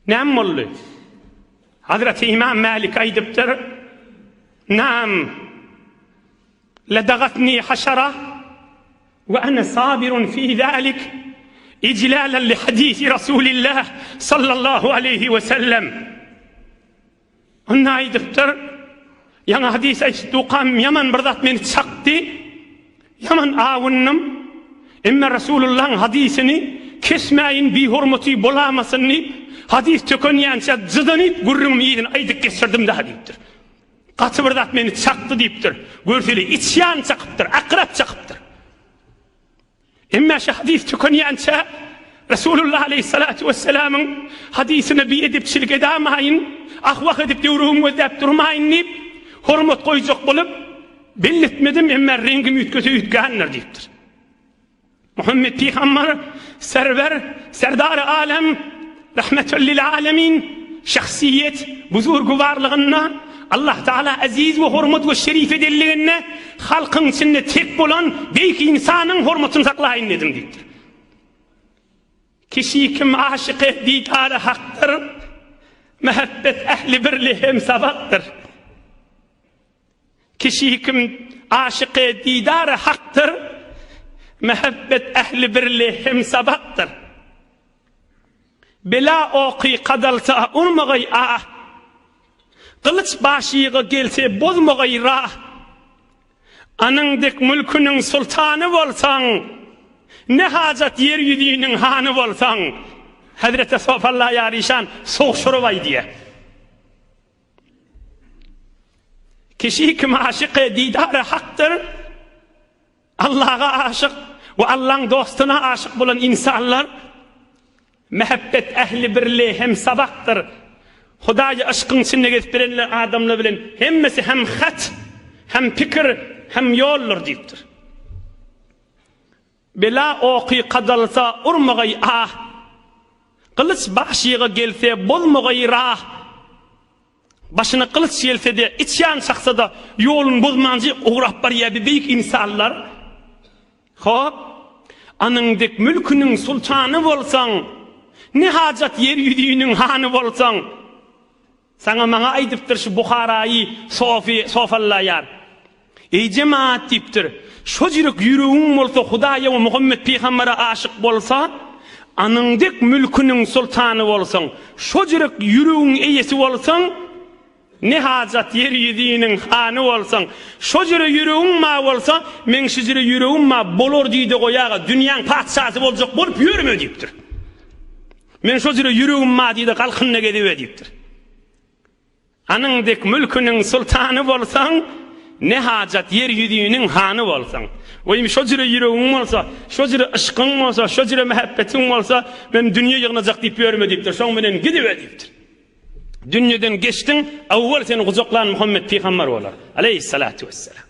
Näme boldy? Hazreti İmam Malik aydypdyr. Nam ladagatni haşara ve ana sabirun fi zalik iclalan li hadisi Rasulillah sallallahu aleyhi ve sellem. Onda aydypdyr. Yana hadis aytdyqam yaman bir zat meni çakdy. Yaman awunnam. Emma Rasulullah'ın hadisini kesmeyin bir hurmati bolamasını hadis tökönýänçe zydanyp gurrugum ýygyny aýdyp geçirdim daha diýipdir. Gaty bir zat meni çaktı diýipdir. Görseli içýan çakypdyr, akrap çakypdyr. Emma şu hadis tökönýänçe Resulullah aleyhissalatu vesselam'ın hadisini bir edipçilik edamayın, ahvak edip döwrugum gözläp durmaýyn diýip hormat goýjak bolup belletmedim emma rengim ütkese ütgänler diýipdir. Muhammed Peygamber server, serdar alem, rahmetül lil alemin, şahsiyet, buzurgu varlığına, Allah Teala aziz ve hormat ve şerif edilliğine, halkın içinde tek bolan, belki insanın hormatını saklayın dedim deyiptir. Kişi kim aşık etdiği haktır, mehabbet ehli birliğim sabaktır. Kişi kim aşık etdiği haktır, mehabbet ehli birliğim sabaktır. Bela oqi qadalsa urmagay ah. Kılıç başıga gelse bozmagay rah. Anandek mülkünün sultanı bolsan, ne hacet yer yüzünün hanı bolsan, Hazreti Sofallah yarişan soğuşurvay diye. Kişi kim aşık didarı haktır, Allah'a aşık ve Allah'ın dostuna aşık bulan insanlar, mehabbet ehli birliği hem sabaktır. Hudaýa aşkın içinde geçirenler adamla bilen hemmesi hem hat, hem pikir, hem yollar diýipdir. Bela oqi qadalsa urmagay ah. Kılıç başıga gelse bozmagay rah. Başına kılıç gelse de içyan saksa da yolun bozmancı uğrap barya bir büyük insanlar. Hop, anandek mülkünün sultanı bolsan, ne hacet yer yüzünün hanı bolsan, sana bana aydıptır şu Bukhara'yı Sofallah yar. Ey cemaat deyiptir, şu jürek yüreğin bolsa Hudaýa ve Muhammed Peygamber'e aşık bolsa, anandek mülkünün sultanı bolsan, şu jürek yüreğin eýesi bolsan, ne hacet yer yüzünün hanı bolsan, şu jürek yüreğin ma bolsa, men şu jürek yüreğin ma bolor diýdi goýaga, dünýäň padşasy boljak bolup ýörme diýipdir. Men şu jürek yüreğin ma diýdi galkyna gedip diýipdir. Anandek mülkünün sultanı bolsan, ne hacet yer yüzünün hanı bolsan. Oýum şu jüre yüreğin bolsa, şu jüre aşkyň bolsa, şu jüre mehabbetin bolsa, men dünýe ýygnajak diýip ýörme diýipdir. Şoň menen gidip diýipdir. Dünýeden geçdiň, awwal seni guzaklan Muhammed Peygamber bolar. Aleyhissalatu vesselam.